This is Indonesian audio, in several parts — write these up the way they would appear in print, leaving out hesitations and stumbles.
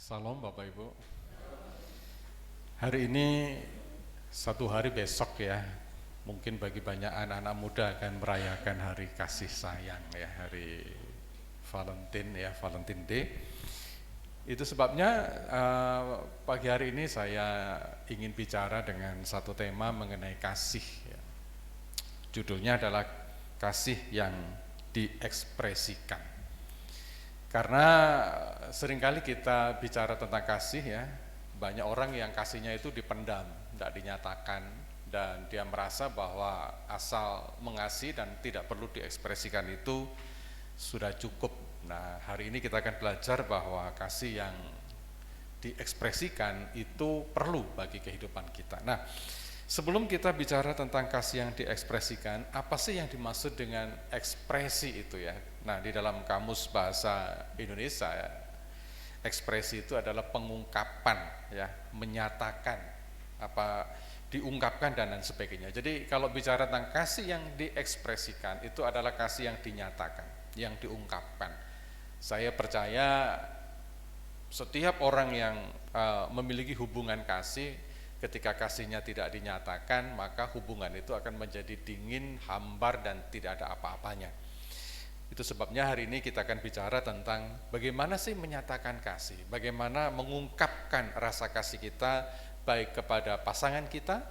Salam Bapak Ibu. Hari ini satu hari besok ya, mungkin bagi banyak anak-anak muda akan merayakan hari kasih sayang ya, hari Valentine ya, Valentine Day. Itu sebabnya pagi hari ini saya ingin bicara dengan satu tema mengenai kasih ya. Judulnya adalah kasih yang diekspresikan. Karena seringkali kita bicara tentang kasih ya, banyak orang yang kasihnya itu dipendam, tidak dinyatakan, dan dia merasa bahwa asal mengasihi dan tidak perlu diekspresikan itu sudah cukup. Nah, hari ini kita akan belajar bahwa kasih yang diekspresikan itu perlu bagi kehidupan kita. Nah, sebelum kita bicara tentang kasih yang diekspresikan, apa sih yang dimaksud dengan ekspresi itu ya? Nah, di dalam kamus bahasa Indonesia ya, ekspresi itu adalah pengungkapan ya, menyatakan apa, diungkapkan dan lain sebagainya. Jadi kalau bicara tentang kasih yang diekspresikan itu adalah kasih yang dinyatakan, yang diungkapkan. Saya percaya setiap orang yang memiliki hubungan kasih, ketika kasihnya tidak dinyatakan, maka hubungan itu akan menjadi dingin, hambar, dan tidak ada apa-apanya. Itu sebabnya hari ini kita akan bicara tentang bagaimana sih menyatakan kasih, bagaimana mengungkapkan rasa kasih kita baik kepada pasangan kita,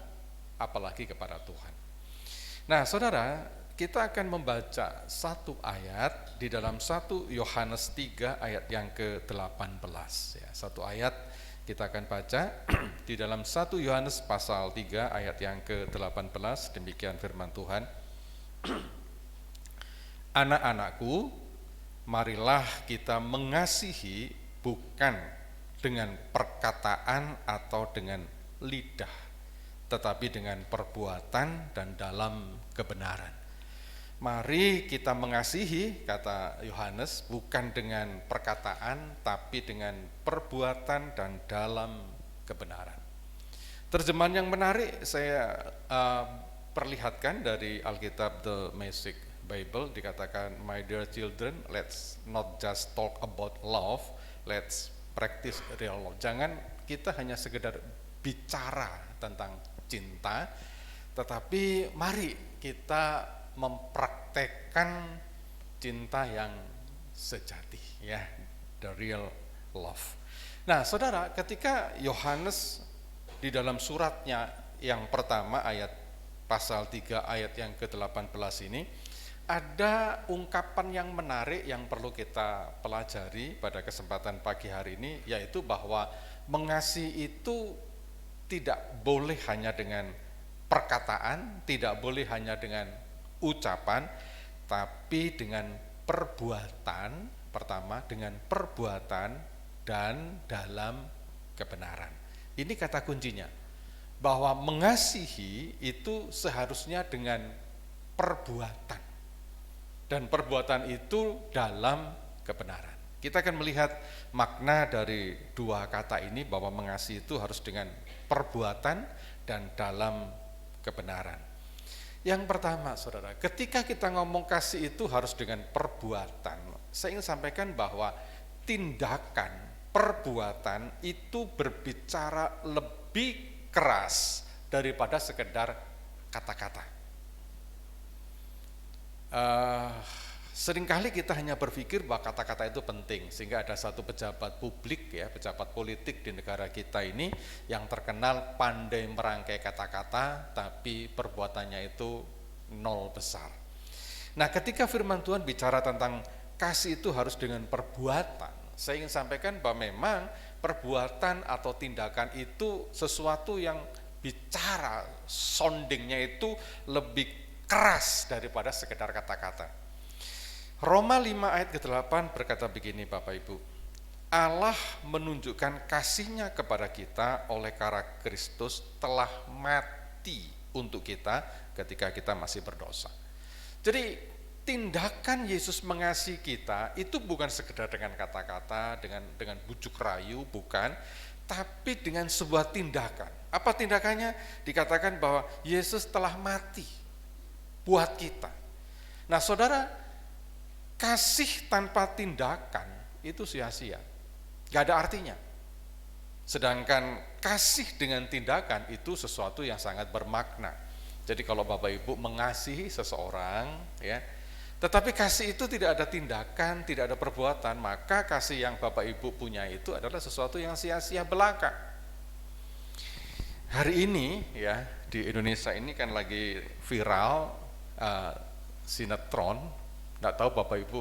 apalagi kepada Tuhan. Nah, saudara, kita akan membaca satu ayat di dalam 1 Yohanes 3 ayat yang ke-18 ya. Satu ayat kita akan baca di dalam 1 Yohanes pasal 3 ayat yang ke-18, demikian firman Tuhan. Anak-anakku, marilah kita mengasihi bukan dengan perkataan atau dengan lidah, tetapi dengan perbuatan dan dalam kebenaran. Mari kita mengasihi, kata Yohanes, bukan dengan perkataan, tapi dengan perbuatan dan dalam kebenaran. Terjemahan yang menarik saya perlihatkan dari Alkitab The Message Bible, dikatakan, my dear children, let's not just talk about love, let's practice real love. Jangan kita hanya sekedar bicara tentang cinta, tetapi mari kita mempraktekkan cinta yang sejati ya, the real love. Nah, saudara, ketika Yohanes di dalam suratnya yang pertama ayat pasal 3 ayat yang ke-18 ini, ada ungkapan yang menarik yang perlu kita pelajari pada kesempatan pagi hari ini, yaitu bahwa mengasihi itu tidak boleh hanya dengan perkataan, tidak boleh hanya dengan ucapan, tapi dengan perbuatan. Pertama, dengan perbuatan dan dalam kebenaran. Ini kata kuncinya, bahwa mengasihi itu seharusnya dengan perbuatan, dan perbuatan itu dalam kebenaran. Kita akan melihat makna dari dua kata ini, bahwa mengasihi itu harus dengan perbuatan dan dalam kebenaran. Yang pertama, saudara, ketika kita ngomong kasih itu harus dengan perbuatan. Saya ingin sampaikan bahwa tindakan, perbuatan itu berbicara lebih keras daripada sekedar kata-kata. Seringkali kita hanya berpikir bahwa kata-kata itu penting, sehingga ada satu pejabat publik ya, pejabat politik di negara kita ini yang terkenal pandai merangkai kata-kata, tapi perbuatannya itu nol besar. Nah, ketika firman Tuhan bicara tentang kasih itu harus dengan perbuatan, saya ingin sampaikan bahwa memang perbuatan atau tindakan itu sesuatu yang bicara, soundingnya itu lebih keras daripada sekedar kata-kata. Roma 5 ayat ke-8 berkata begini, Bapak Ibu, Allah menunjukkan kasih-Nya kepada kita oleh karena Kristus telah mati untuk kita ketika kita masih berdosa. Jadi tindakan Yesus mengasihi kita itu bukan sekedar dengan kata-kata, dengan bujuk rayu, bukan, tapi dengan sebuah tindakan. Apa tindakannya? Dikatakan bahwa Yesus telah mati buat kita. Nah, saudara, kasih tanpa tindakan itu sia-sia, gak ada artinya. Sedangkan kasih dengan tindakan itu sesuatu yang sangat bermakna. Jadi kalau Bapak Ibu mengasihi seseorang, ya, tetapi kasih itu tidak ada tindakan, tidak ada perbuatan, maka kasih yang Bapak Ibu punya itu adalah sesuatu yang sia-sia belaka. Hari ini ya di Indonesia ini kan lagi viral sinetron. Nggak tahu Bapak Ibu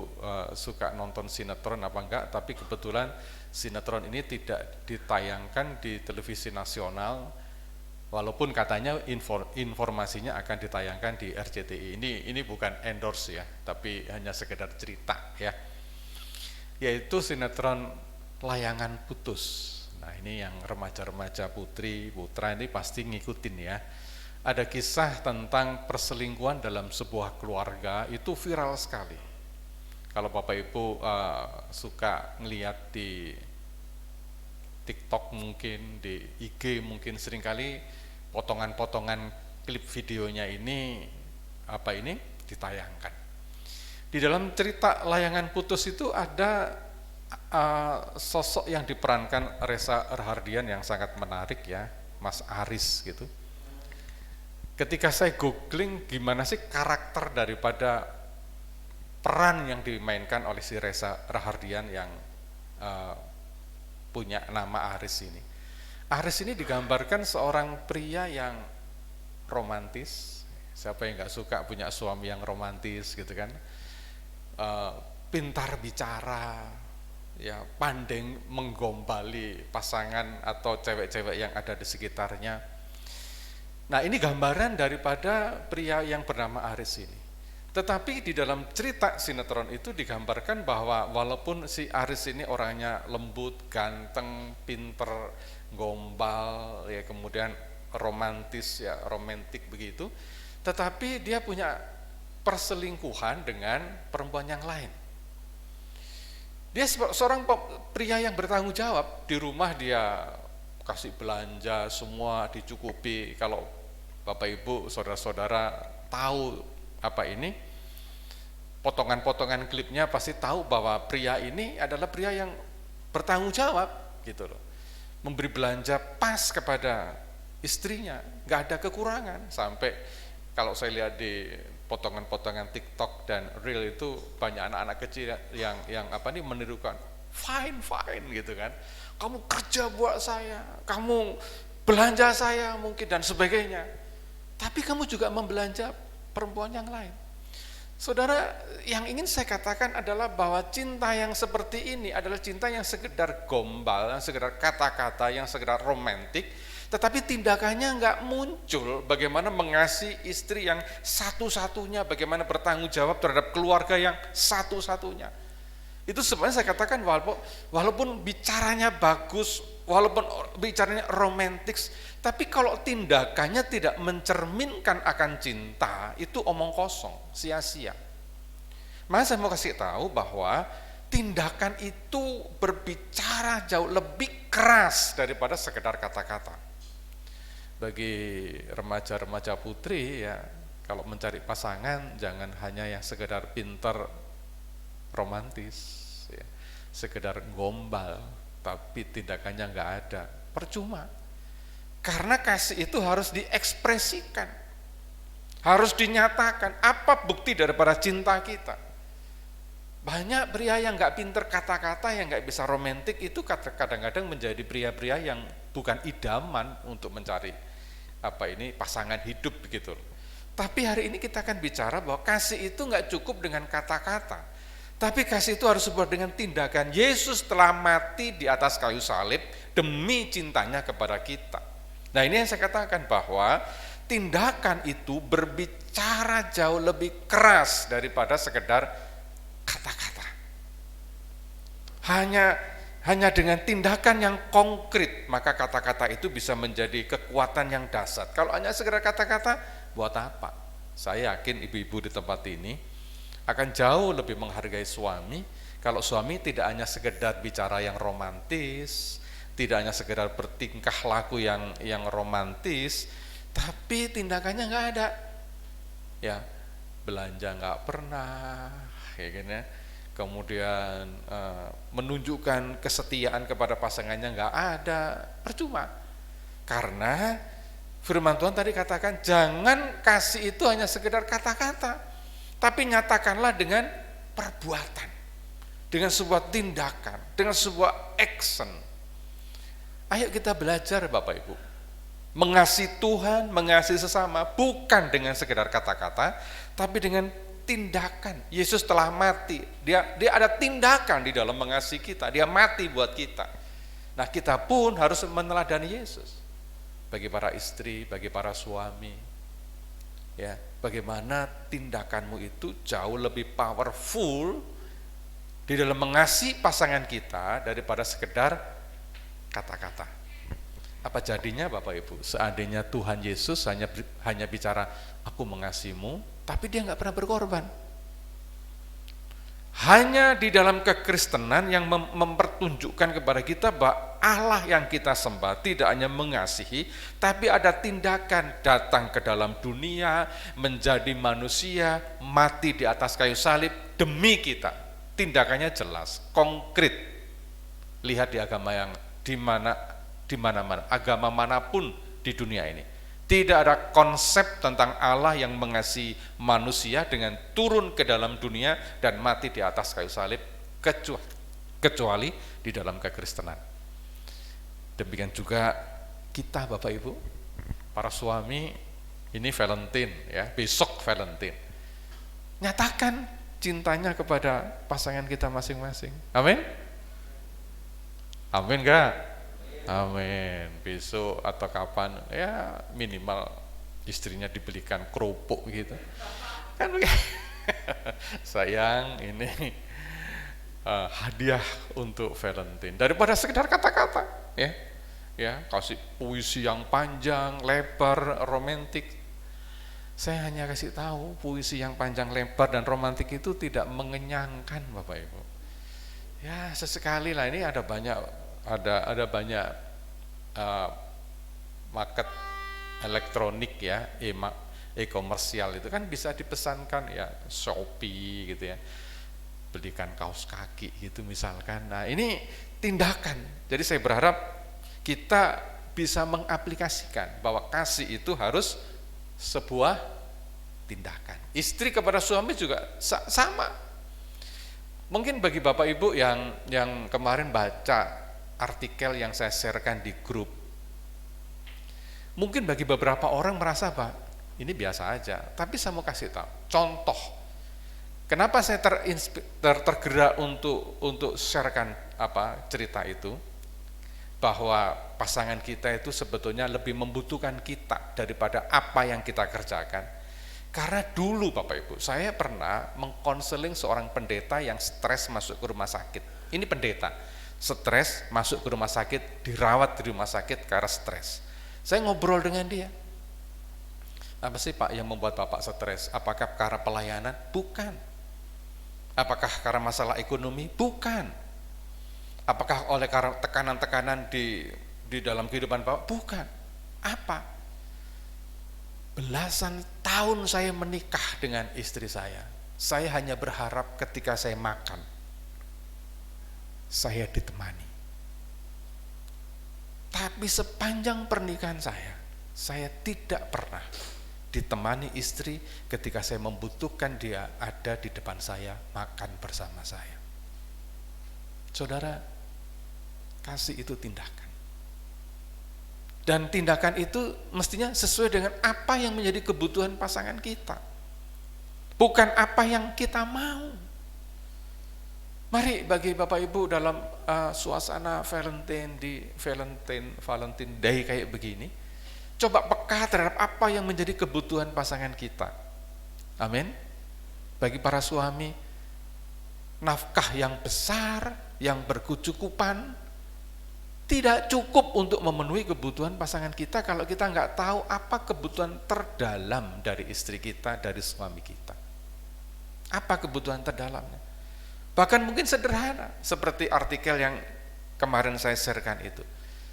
suka nonton sinetron apa enggak, tapi kebetulan sinetron ini tidak ditayangkan di televisi nasional, walaupun katanya informasinya akan ditayangkan di RCTI. Ini bukan endorse ya, tapi hanya sekedar cerita ya. Yaitu sinetron Layangan Putus. Nah, ini yang remaja-remaja putri, putra ini pasti ngikutin ya. Ada kisah tentang perselingkuhan dalam sebuah keluarga, itu viral sekali. Kalau Bapak Ibu suka ngelihat di TikTok mungkin, di IG mungkin seringkali potongan-potongan klip videonya ini ditayangkan. Di dalam cerita Layangan Putus itu ada sosok yang diperankan Reza Rahardian yang sangat menarik ya, Mas Aris gitu. Ketika saya googling gimana sih karakter daripada peran yang dimainkan oleh si Reza Rahardian yang punya nama Aris ini. Aris ini digambarkan seorang pria yang romantis. Siapa yang nggak suka punya suami yang romantis gitu kan? Pintar bicara, ya, pandai menggombali pasangan atau cewek-cewek yang ada di sekitarnya. Nah, ini gambaran daripada pria yang bernama Aris ini. Tetapi di dalam cerita sinetron itu digambarkan bahwa walaupun si Aris ini orangnya lembut, ganteng, pinter, gombal, ya, kemudian romantis, ya, romantik begitu, tetapi dia punya perselingkuhan dengan perempuan yang lain. Dia seorang pria yang bertanggung jawab. Di rumah dia kasih belanja semua dicukupi. Kalau Bapak Ibu, saudara-saudara tahu apa ini, potongan-potongan klipnya pasti tahu bahwa pria ini adalah pria yang bertanggung jawab gitu loh. Memberi belanja pas kepada istrinya, nggak ada kekurangan. Sampai kalau saya lihat di potongan-potongan TikTok dan Reel itu banyak anak-anak kecil yang menirukan fine gitu kan. Kamu kerja buat saya, kamu belanja saya mungkin dan sebagainya. Tapi kamu juga membelanja perempuan yang lain. Saudara, yang ingin saya katakan adalah bahwa cinta yang seperti ini adalah cinta yang sekedar gombal, yang sekedar kata-kata, yang sekedar romantik, tetapi tindakannya enggak muncul bagaimana mengasihi istri yang satu-satunya, bagaimana bertanggung jawab terhadap keluarga yang satu-satunya. Itu sebenarnya saya katakan walaupun bicaranya bagus, walaupun bicaranya romantik, tapi kalau tindakannya tidak mencerminkan akan cinta, itu omong kosong, sia-sia. Maka saya mau kasih tahu bahwa tindakan itu berbicara jauh lebih keras daripada sekedar kata-kata. Bagi remaja-remaja putri ya, kalau mencari pasangan jangan hanya yang sekedar pinter romantis, ya, sekedar gombal, tapi tindakannya nggak ada, percuma. Karena kasih itu harus diekspresikan, harus dinyatakan. Apa bukti daripada cinta kita? Banyak pria yang nggak pinter kata-kata, yang nggak bisa romantik, itu kadang-kadang menjadi pria-pria yang bukan idaman untuk mencari pasangan hidup begitu. Tapi hari ini kita akan bicara bahwa kasih itu nggak cukup dengan kata-kata, tapi kasih itu harus sebuah dengan tindakan. Yesus telah mati di atas kayu salib demi cintanya kepada kita. Nah, ini yang saya katakan bahwa tindakan itu berbicara jauh lebih keras daripada sekedar kata-kata. Hanya dengan tindakan yang konkret, maka kata-kata itu bisa menjadi kekuatan yang dahsyat. Kalau hanya sekedar kata-kata, buat apa? Saya yakin ibu-ibu di tempat ini akan jauh lebih menghargai suami kalau suami tidak hanya sekedar bicara yang romantis, tidak hanya sekedar bertingkah laku yang romantis, tapi tindakannya nggak ada. Ya, belanja nggak pernah, ya kan ya. kemudian menunjukkan kesetiaan kepada pasangannya, nggak ada, percuma. Karena firman Tuhan tadi katakan, jangan kasih itu hanya sekedar kata-kata, tapi nyatakanlah dengan perbuatan, dengan sebuah tindakan, dengan sebuah action. Ayo kita belajar Bapak Ibu, mengasihi Tuhan, mengasihi sesama, bukan dengan sekedar kata-kata, tapi dengan tindakan. Yesus telah mati, dia ada tindakan di dalam mengasihi kita, dia mati buat kita. Nah, kita pun harus meneladani Yesus. Bagi para istri, bagi para suami, ya, bagaimana tindakanmu itu jauh lebih powerful di dalam mengasihi pasangan kita daripada sekedar kata-kata. Apa jadinya Bapak Ibu seandainya Tuhan Yesus hanya bicara aku mengasihimu, tapi dia nggak pernah berkorban? Hanya di dalam kekristenan yang mempertunjukkan kepada kita bahwa Allah yang kita sembah tidak hanya mengasihi, tapi ada tindakan datang ke dalam dunia, menjadi manusia, mati di atas kayu salib demi kita. Tindakannya jelas, konkret. Lihat di agama yang di mana-mana, agama manapun di dunia ini. Tidak ada konsep tentang Allah yang mengasihi manusia dengan turun ke dalam dunia dan mati di atas kayu salib, kecuali di dalam kekristenan. Demikian juga kita Bapak Ibu, para suami, ini Valentine ya, besok Valentine. Nyatakan cintanya kepada pasangan kita masing-masing. Amin? Amin enggak? Amin. Besok atau kapan ya minimal istrinya dibelikan kerupuk gitu kan. Sayang, ini hadiah untuk Valentine daripada sekedar kata-kata ya kasih puisi yang panjang lebar romantik. Saya hanya kasih tahu puisi yang panjang lebar dan romantik itu tidak mengenyangkan Bapak Ibu. Ya sesekali lah, ini ada banyak market elektronik ya, e-komersial itu kan bisa dipesankan ya, Shopee gitu ya, belikan kaos kaki gitu misalkan. Nah ini tindakan. Jadi saya berharap kita bisa mengaplikasikan bahwa kasih itu harus sebuah tindakan. Istri kepada suami juga sama. Mungkin bagi Bapak Ibu yang kemarin baca artikel yang saya sharekan di grup, mungkin bagi beberapa orang merasa Pak, ini biasa aja, tapi saya mau kasih tahu contoh. Kenapa saya tergerak untuk sharekan cerita itu, bahwa pasangan kita itu sebetulnya lebih membutuhkan kita daripada apa yang kita kerjakan. Karena dulu Bapak Ibu, saya pernah mengkonseling seorang pendeta yang stres masuk ke rumah sakit. Ini pendeta stres masuk ke rumah sakit, dirawat di rumah sakit karena stres. Saya ngobrol dengan dia. Apa sih Pak yang membuat Bapak stres? Apakah karena pelayanan? Bukan. Apakah karena masalah ekonomi? Bukan. Apakah oleh karena tekanan-tekanan di dalam kehidupan Bapak? Bukan. Apa? Belasan tahun saya menikah dengan istri saya hanya berharap ketika saya makan, saya ditemani. Tapi sepanjang pernikahan saya tidak pernah ditemani istri ketika saya membutuhkan dia ada di depan saya, makan bersama saya. Saudara, kasih itu tindakan. Dan tindakan itu mestinya sesuai dengan apa yang menjadi kebutuhan pasangan kita. Bukan apa yang kita mau. Mari bagi Bapak Ibu dalam suasana Valentine Day kayak begini, coba peka terhadap apa yang menjadi kebutuhan pasangan kita. Amin. Bagi para suami, nafkah yang besar, yang berkecukupan, tidak cukup untuk memenuhi kebutuhan pasangan kita kalau kita nggak tahu apa kebutuhan terdalam dari istri kita, dari suami kita. Apa kebutuhan terdalamnya? Bahkan mungkin sederhana, seperti artikel yang kemarin saya sharekan itu.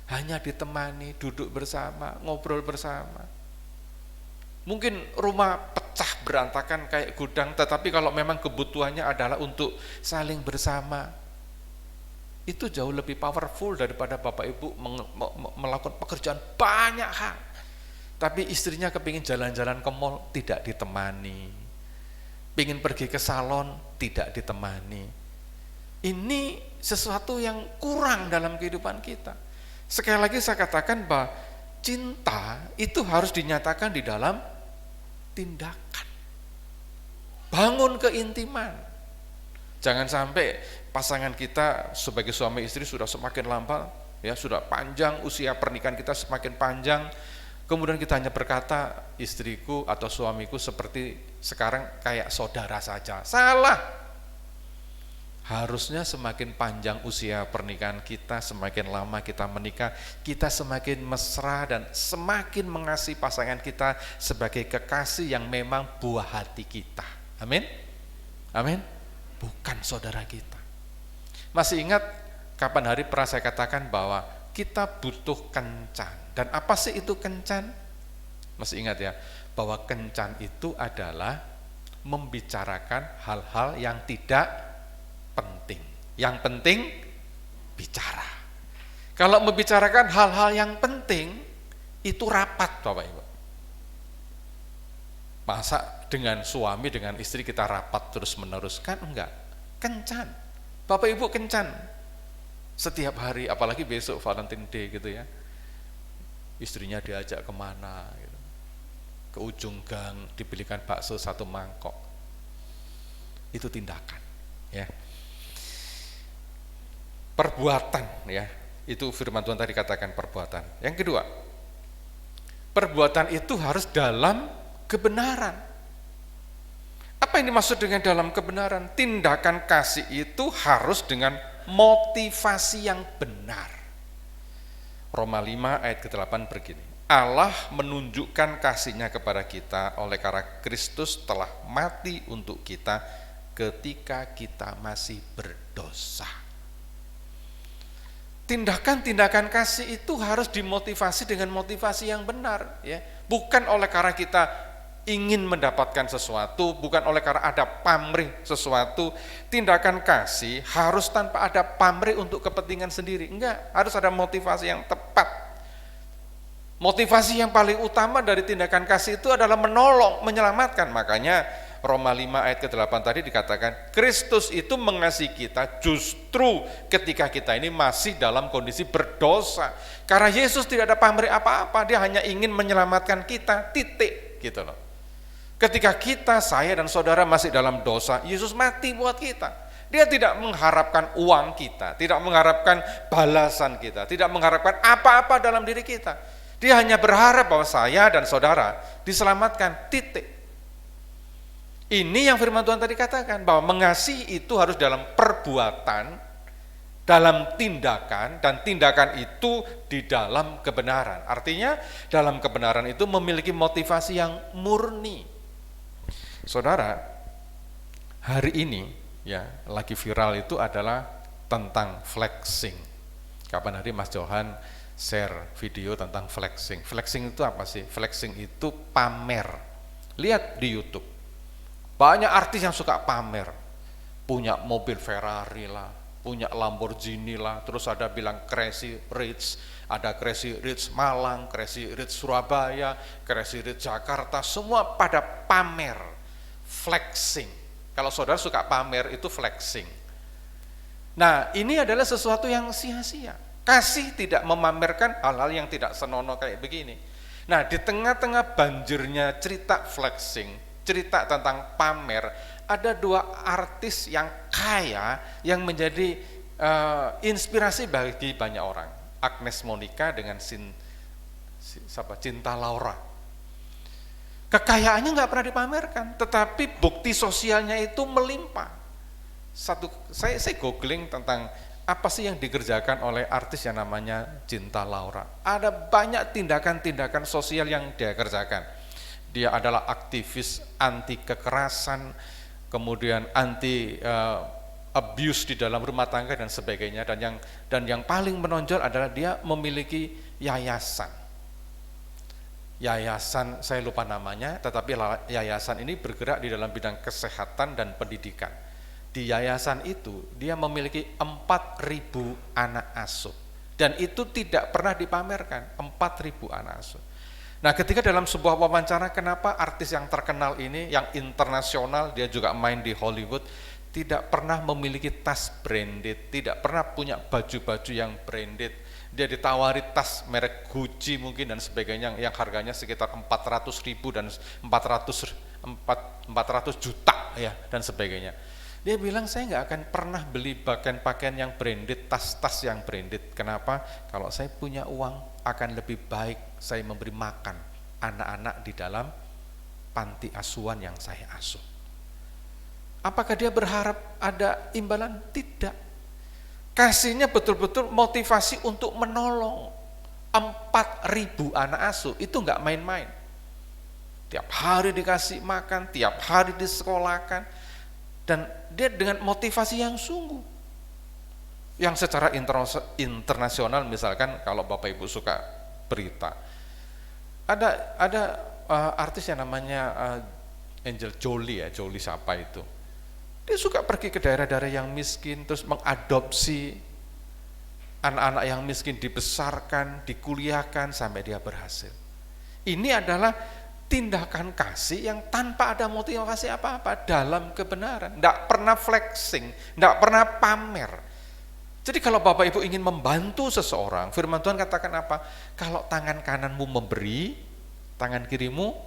Hanya ditemani, duduk bersama, ngobrol bersama. Mungkin rumah pecah pecah berantakan kayak gudang, tetapi kalau memang kebutuhannya adalah untuk saling bersama, itu jauh lebih powerful daripada Bapak Ibu melakukan pekerjaan banyak hal. Tapi istrinya kepingin jalan-jalan ke mall, tidak ditemani. Pingin pergi ke salon, tidak ditemani. Ini sesuatu yang kurang dalam kehidupan kita. Sekali lagi saya katakan bahwa cinta itu harus dinyatakan di dalam tindakan. Bangun keintiman. Jangan sampai pasangan kita sebagai suami istri sudah semakin lama, ya sudah panjang, usia pernikahan kita semakin panjang, kemudian kita hanya berkata istriku atau suamiku seperti sekarang kayak saudara saja. Salah. Harusnya semakin panjang usia pernikahan kita, semakin lama kita menikah, kita semakin mesra dan semakin mengasihi pasangan kita sebagai kekasih yang memang buah hati kita. Amin? Amin? Bukan saudara kita. Masih ingat kapan hari pernah saya katakan bahwa kita butuh kencan. Dan apa sih itu kencan? Masih ingat ya, bahwa kencan itu adalah membicarakan hal-hal yang tidak penting. Yang penting bicara. Kalau membicarakan hal-hal yang penting itu rapat, Bapak Ibu. Masa dengan suami, dengan istri kita rapat terus-menerus? Kan enggak. Kencan. Bapak Ibu kencan. Setiap hari, apalagi besok Valentine Day gitu ya. Istrinya diajak kemana gitu. Ke ujung gang dibelikan bakso 1 mangkok. Itu tindakan, ya. Perbuatan, ya, itu firman Tuhan tadi katakan perbuatan. Yang kedua, perbuatan itu harus dalam kebenaran. Apa yang dimaksud dengan dalam kebenaran? Tindakan kasih itu harus dengan motivasi yang benar. Roma 5 ayat ke-8 begini, Allah menunjukkan kasih-Nya kepada kita oleh karena Kristus telah mati untuk kita ketika kita masih berdosa. Tindakan-tindakan kasih itu harus dimotivasi dengan motivasi yang benar, ya. Bukan oleh karena kita ingin mendapatkan sesuatu, bukan oleh karena ada pamrih sesuatu. Tindakan kasih harus tanpa ada pamrih untuk kepentingan sendiri. Enggak, harus ada motivasi yang tepat. Motivasi yang paling utama dari tindakan kasih itu adalah menolong, menyelamatkan. Makanya Roma 5 ayat ke-8 tadi dikatakan, Kristus itu mengasihi kita justru ketika kita ini masih dalam kondisi berdosa. Karena Yesus tidak ada pamrih apa-apa, dia hanya ingin menyelamatkan kita, titik, gitu loh. Ketika kita, saya dan saudara masih dalam dosa, Yesus mati buat kita. Dia tidak mengharapkan uang kita, tidak mengharapkan balasan kita, tidak mengharapkan apa-apa dalam diri kita. Dia hanya berharap bahwa saya dan saudara diselamatkan, titik. Ini yang firman Tuhan tadi katakan, bahwa mengasihi itu harus dalam perbuatan, dalam tindakan, dan tindakan itu di dalam kebenaran. Artinya dalam kebenaran itu memiliki motivasi yang murni. Saudara, hari ini ya lagi viral itu adalah tentang flexing. Kapan hari Mas Johan share video tentang flexing. Flexing itu apa sih? Flexing itu pamer. Lihat di YouTube. Banyak artis yang suka pamer, punya mobil Ferrari lah, punya Lamborghini lah, terus ada bilang Crazy Rich, ada Crazy Rich Malang, Crazy Rich Surabaya, Crazy Rich Jakarta, semua pada pamer, flexing. Kalau saudara suka pamer itu flexing. Nah, ini adalah sesuatu yang sia-sia. Kasih tidak memamerkan hal-hal yang tidak senonoh kayak begini. Nah, di tengah-tengah banjirnya cerita flexing, cerita tentang pamer, ada 2 artis yang kaya yang menjadi inspirasi bagi banyak orang. Agnes Monica dengan Cinta Laura. Kekayaannya nggak pernah dipamerkan, tetapi bukti sosialnya itu melimpah. Saya googling tentang apa sih yang dikerjakan oleh artis yang namanya Cinta Laura. Ada banyak tindakan-tindakan sosial yang dia kerjakan. Dia adalah aktivis anti kekerasan, kemudian anti abuse di dalam rumah tangga dan sebagainya. Dan yang paling menonjol adalah dia memiliki yayasan. yayasan, saya lupa namanya, tetapi yayasan ini bergerak di dalam bidang kesehatan dan pendidikan. Di yayasan itu dia memiliki 4.000 anak asuh, dan itu tidak pernah dipamerkan, 4.000 anak asuh. Nah, ketika dalam sebuah wawancara, kenapa artis yang terkenal ini, yang internasional, dia juga main di Hollywood, tidak pernah memiliki tas branded, tidak pernah punya baju-baju yang branded. Dia ditawari tas merek Gucci mungkin dan sebagainya yang harganya sekitar 400.000 dan 400 juta ya dan sebagainya. Dia bilang, saya nggak akan pernah beli pakaian yang branded, tas-tas yang branded. Kenapa? Kalau saya punya uang, akan lebih baik saya memberi makan anak-anak di dalam panti asuhan yang saya asuh. Apakah dia berharap ada imbalan? Tidak. Kasihnya betul-betul motivasi untuk menolong 4.000 anak asuh, itu nggak main-main. Tiap hari dikasih makan, tiap hari disekolahkan, dan dia dengan motivasi yang sungguh. Yang secara internasional, misalkan kalau Bapak Ibu suka berita, ada artis yang namanya Angel Jolie Jolie siapa itu? Dia suka pergi ke daerah-daerah yang miskin, terus mengadopsi anak-anak yang miskin, dibesarkan, dikuliahkan sampai dia berhasil. Ini adalah tindakan kasih yang tanpa ada motivasi apa-apa dalam kebenaran, tidak pernah flexing, tidak pernah pamer. Jadi kalau Bapak Ibu ingin membantu seseorang, firman Tuhan katakan apa? Kalau tangan kananmu memberi, tangan kirimu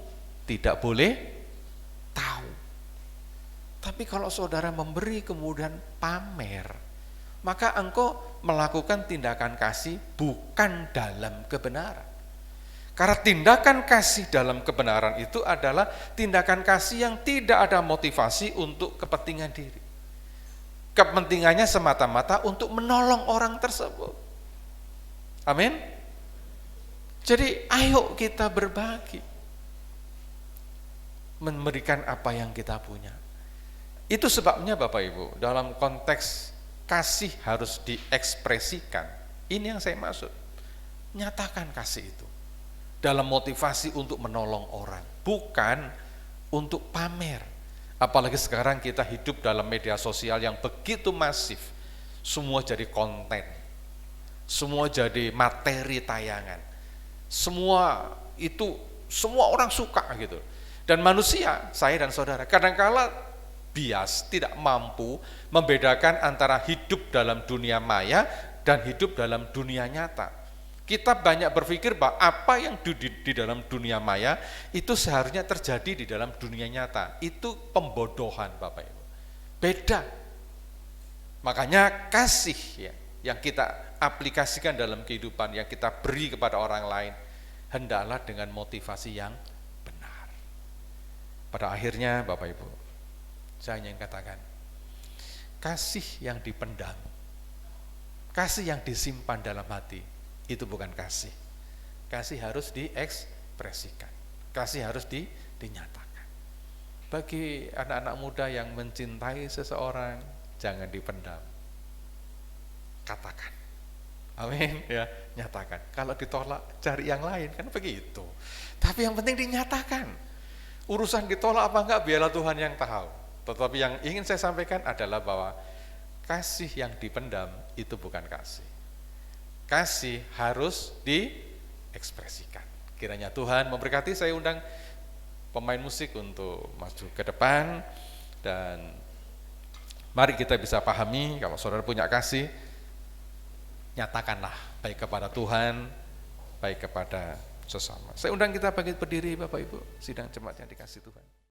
tidak boleh tahu. Tapi kalau saudara memberi kemudian pamer, maka engkau melakukan tindakan kasih bukan dalam kebenaran. Karena tindakan kasih dalam kebenaran itu adalah tindakan kasih yang tidak ada motivasi untuk kepentingan diri. Kepentingannya semata-mata untuk menolong orang tersebut. Amin. Jadi ayo kita berbagi, memberikan apa yang kita punya. Itu sebabnya Bapak Ibu, dalam konteks kasih harus diekspresikan. Ini yang saya maksud. Nyatakan kasih itu dalam motivasi untuk menolong orang, bukan untuk pamer. Apalagi sekarang kita hidup dalam media sosial yang begitu masif. Semua jadi konten, semua jadi materi tayangan. Semua orang suka gitu. Dan manusia, saya dan saudara, kadang-kala bias, tidak mampu membedakan antara hidup dalam dunia maya dan hidup dalam dunia nyata. Kita banyak berpikir bahwa apa yang di dalam dunia maya itu seharusnya terjadi di dalam dunia nyata. Itu pembodohan Bapak Ibu. Beda. Makanya kasih ya, yang kita aplikasikan dalam kehidupan, yang kita beri kepada orang lain, hendaklah dengan motivasi yang benar. Pada akhirnya Bapak Ibu, saya ingin katakan, kasih yang dipendam, kasih yang disimpan dalam hati, itu bukan kasih. Kasih harus diekspresikan, kasih harus dinyatakan. Bagi anak-anak muda yang mencintai seseorang, jangan dipendam, katakan. Amin ya, nyatakan. Kalau ditolak, cari yang lain, kan begitu. Tapi yang penting dinyatakan. Urusan ditolak apa enggak, biarlah Tuhan yang tahu. Tetapi yang ingin saya sampaikan adalah bahwa kasih yang dipendam itu bukan kasih. Kasih harus diekspresikan. Kiranya Tuhan memberkati. Saya undang pemain musik untuk maju ke depan, dan mari kita bisa pahami, kalau saudara punya kasih, nyatakanlah baik kepada Tuhan, baik kepada sesama. Saya undang kita bangkit berdiri Bapak Ibu, sidang jemaat yang dikasihi Tuhan.